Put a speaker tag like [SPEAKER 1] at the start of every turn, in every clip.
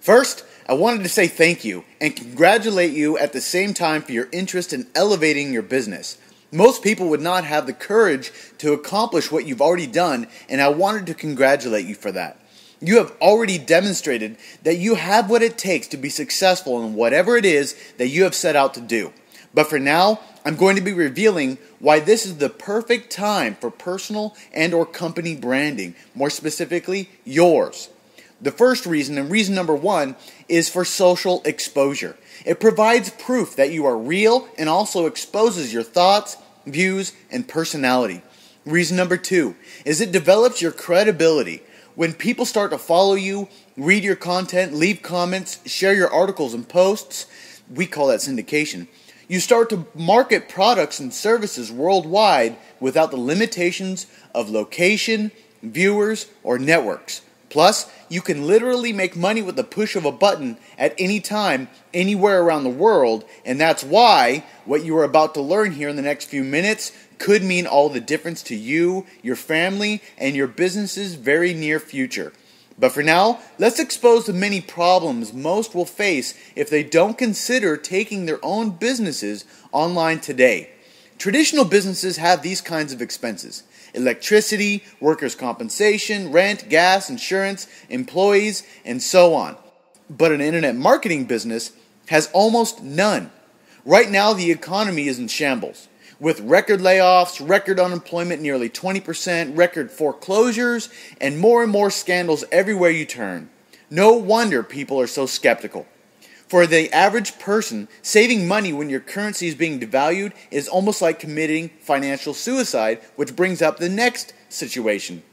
[SPEAKER 1] First, I wanted to say thank you and congratulate you at the same time for your interest in elevating your business. Most people would not have the courage to accomplish what you've already done, and I wanted to congratulate you for that. You have already demonstrated that you have what it takes to be successful in whatever it is that you have set out to do. But for now, I'm going to be revealing why this is the perfect time for personal and/or company branding, more specifically, yours. The first reason, and reason number one, is for social exposure. It provides proof that you are real and also exposes your thoughts, views, and personality. Reason number two is it develops your credibility. When people start to follow you, read your content, leave comments, share your articles and posts, we call that syndication. You start to market products and services worldwide without the limitations of location, viewers, or networks. Plus, you can literally make money with the push of a button at any time, anywhere around the world, and that's why what you are about to learn here in the next few minutes could mean all the difference to you, your family, and your business's very near future. But for now, let's expose the many problems most will face if they don't consider taking their own businesses online today. Traditional businesses have these kinds of expenses: electricity, workers' compensation, rent, gas, insurance, employees, and so on. But an internet marketing business has almost none. Right now, the economy is in shambles, with record layoffs, record unemployment nearly 20%, record foreclosures, and more scandals everywhere you turn. No wonder people are so skeptical. For the average person, saving money when your currency is being devalued is almost like committing financial suicide, which brings up the next situation.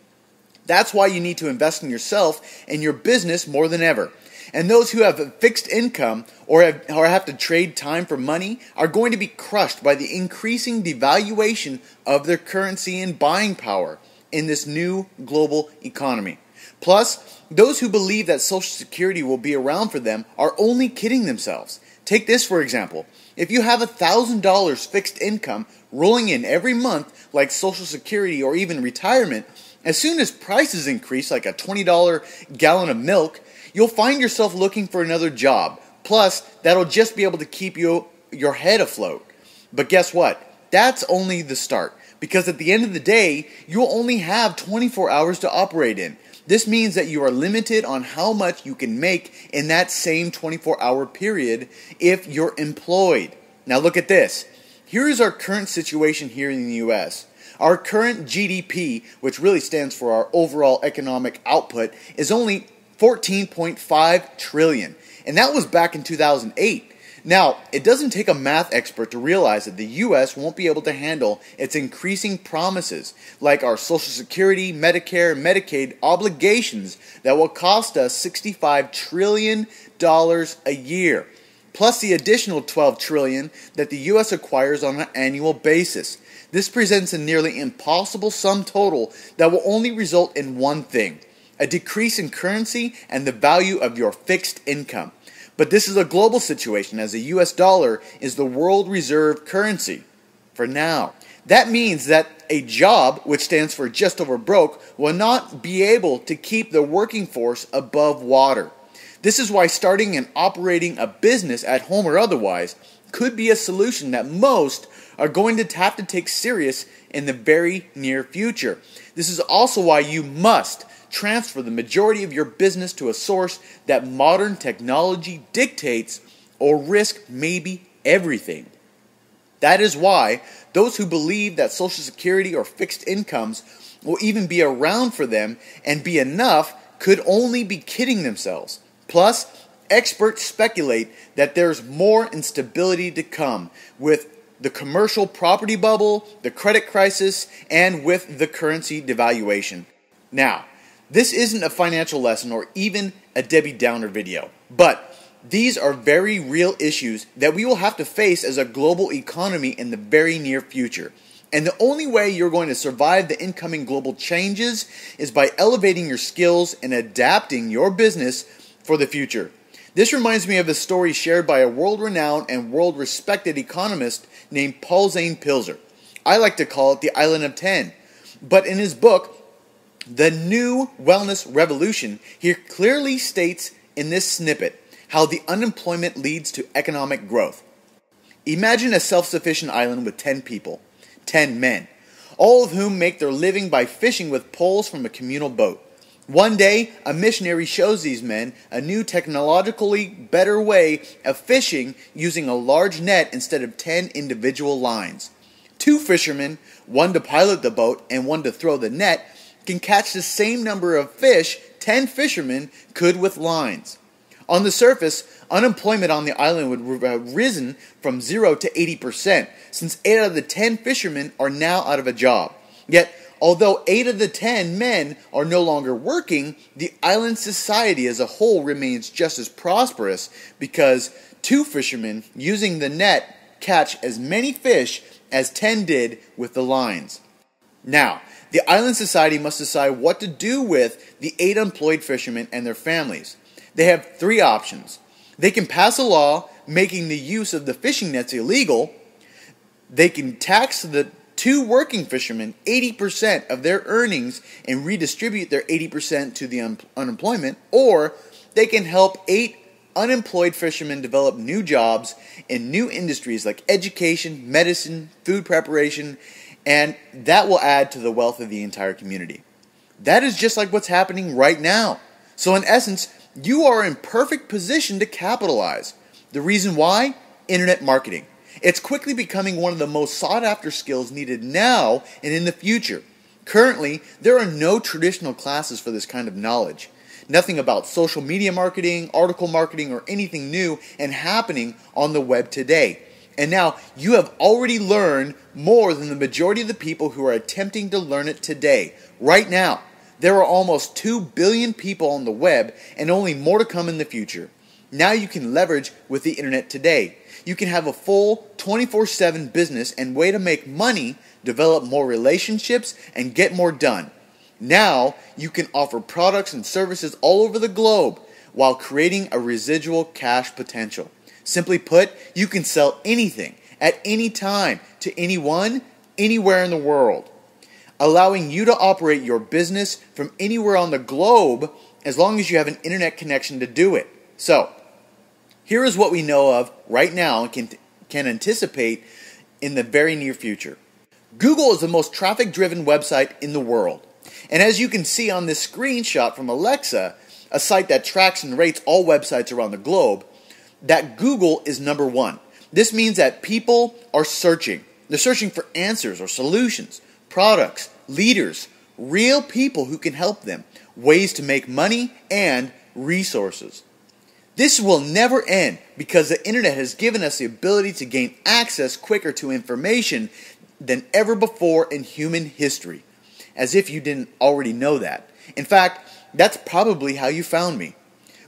[SPEAKER 1] That's why you need to invest in yourself and your business more than ever. And those who have a fixed income or have to trade time for money are going to be crushed by the increasing devaluation of their currency and buying power in this new global economy. Plus, those who believe that Social Security will be around for them are only kidding themselves. Take this for example. If you have $1,000 fixed income rolling in every month like Social Security or even retirement, as soon as prices increase like a $20 gallon of milk, you'll find yourself looking for another job. Plus, that'll just be able to keep your head afloat. But guess what? That's only the start. Because at the end of the day, you'll only have 24 hours to operate in. This means that you are limited on how much you can make in that same 24-hour period if you're employed. Now look at this. Here is our current situation here in the U.S. Our current GDP, which really stands for our overall economic output, is only 14.5 trillion. And that was back in 2008. Now, it doesn't take a math expert to realize that the U.S. won't be able to handle its increasing promises, like our Social Security, Medicare, and Medicaid obligations that will cost us $65 trillion a year, plus the additional $12 trillion that the U.S. acquires on an annual basis. This presents a nearly impossible sum total that will only result in one thing: a decrease in currency and the value of your fixed income. But this is a global situation, as the US dollar is the world reserve currency for now. That means that a job, which stands for just over broke, will not be able to keep the working force above water. This is why starting and operating a business at home or otherwise could be a solution that most are going to have to take serious in the very near future. This is also why you must transfer the majority of your business to a source that modern technology dictates, or risk maybe everything. That is why those who believe that Social Security or fixed incomes will even be around for them and be enough could only be kidding themselves. Plus, experts speculate that there's more instability to come with the commercial property bubble, the credit crisis, and with the currency devaluation. Now, this isn't a financial lesson or even a Debbie Downer video, but these are very real issues that we will have to face as a global economy in the very near future. And the only way you're going to survive the incoming global changes is by elevating your skills and adapting your business for the future. This reminds me of a story shared by a world-renowned and world-respected economist named Paul Zane Pilzer. I like to call it the Island of 10. But in his book, The New Wellness Revolution, he clearly states in this snippet how the unemployment leads to economic growth. Imagine a self-sufficient island with 10 people, 10 men, all of whom make their living by fishing with poles from a communal boat. One day, a missionary shows these men a new technologically better way of fishing using a large net instead of 10 individual lines. 2 fishermen, one to pilot the boat and one to throw the net, can catch the same number of fish 10 fishermen could with lines. On the surface, unemployment on the island would have risen from 0 to 80%, since 8 out of the 10 fishermen are now out of a job. Yet, although 8 of the 10 men are no longer working, the island society as a whole remains just as prosperous because 2 fishermen using the net catch as many fish as 10 did with the lines. Now, the island society must decide what to do with the 8 employed fishermen and their families. They have 3 options. They can pass a law making the use of the fishing nets illegal. They can tax the 2 working fishermen 80% of their earnings and redistribute their 80% to the unemployment, or they can help 8 unemployed fishermen develop new jobs in new industries like education, medicine, food preparation, and that will add to the wealth of the entire community. That is just like what's happening right now. So in essence, you are in perfect position to capitalize. The reason why? Internet marketing. It's quickly becoming one of the most sought-after skills needed now and in the future. Currently, there are no traditional classes for this kind of knowledge. Nothing about social media marketing, article marketing, or anything new and happening on the web today. And now, you have already learned more than the majority of the people who are attempting to learn it today. Right now, there are almost 2 billion people on the web and only more to come in the future. Now you can leverage with the internet today. You can have a full 24/7 business and way to make money, develop more relationships, and get more done. Now you can offer products and services all over the globe while creating a residual cash potential. Simply put, you can sell anything at any time to anyone, anywhere in the world, allowing you to operate your business from anywhere on the globe as long as you have an internet connection to do it. So, here is what we know of right now and can anticipate in the very near future. Google is the most traffic-driven website in the world. And as you can see on this screenshot from Alexa, a site that tracks and rates all websites around the globe, that Google is number 1. This means that people are searching. They're searching for answers or solutions, products, leaders, real people who can help them, ways to make money, and resources. This will never end because the internet has given us the ability to gain access quicker to information than ever before in human history. As if you didn't already know that. In fact, that's probably how you found me.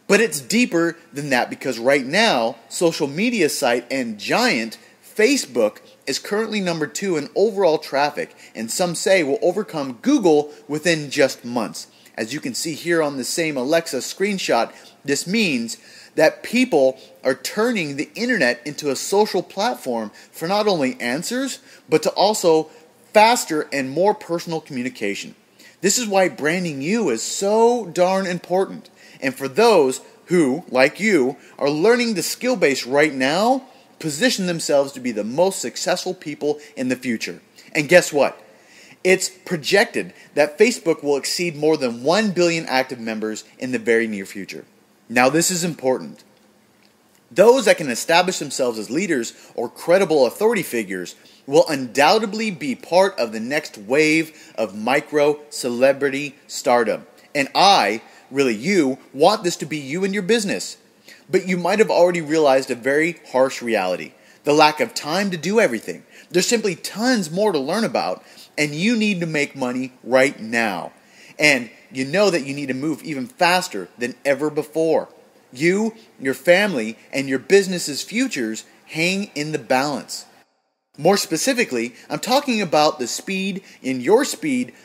[SPEAKER 1] But it's deeper than that because right now, social media site and giant Facebook is currently number 2 in overall traffic, and some say will overcome Google within just months. As you can see here on the same Alexa screenshot, this means that people are turning the internet into a social platform for not only answers, but to also faster and more personal communication. This is why branding you is so darn important. And for those who, like you, are learning the skill base right now, position themselves to be the most successful people in the future. And guess what? It's projected that Facebook will exceed more than 1 billion active members in the very near future. Now this is important. Those that can establish themselves as leaders or credible authority figures will undoubtedly be part of the next wave of micro-celebrity stardom. And you, want this to be you and your business. But you might have already realized a very harsh reality. The lack of time to do everything. There's simply tons more to learn about, and you need to make money right now. And you know that you need to move even faster than ever before. You, your family, and your business's futures hang in the balance. More specifically, I'm talking about the speed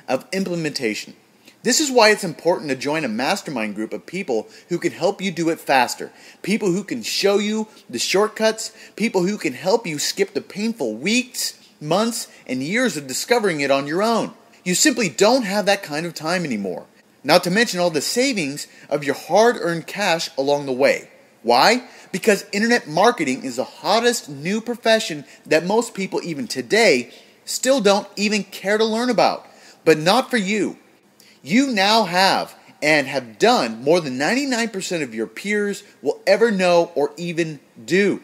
[SPEAKER 1] of implementation. This is why it's important to join a mastermind group of people who can help you do it faster. People who can show you the shortcuts. People who can help you skip the painful weeks, months, and years of discovering it on your own. You simply don't have that kind of time anymore. Not to mention all the savings of your hard-earned cash along the way. Why? Because internet marketing is the hottest new profession that most people even today still don't even care to learn about. But not for you. You now have and have done more than 99% of your peers will ever know or even do.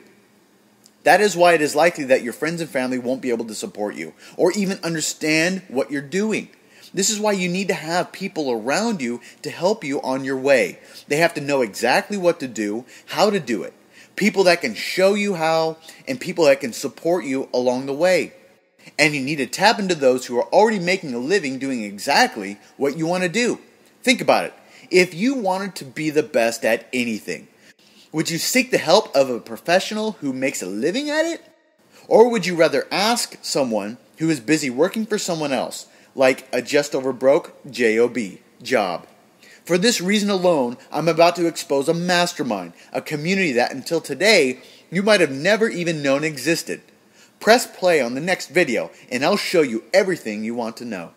[SPEAKER 1] That is why it is likely that your friends and family won't be able to support you or even understand what you're doing. This is why you need to have people around you to help you on your way. They have to know exactly what to do, how to do it. People that can show you how, and people that can support you along the way. And you need to tap into those who are already making a living doing exactly what you want to do. Think about it. If you wanted to be the best at anything, would you seek the help of a professional who makes a living at it? Or would you rather ask someone who is busy working for someone else, like a just over broke job? For this reason alone, I'm about to expose a mastermind, a community that until today you might have never even known existed. Press play on the next video and I'll show you everything you want to know.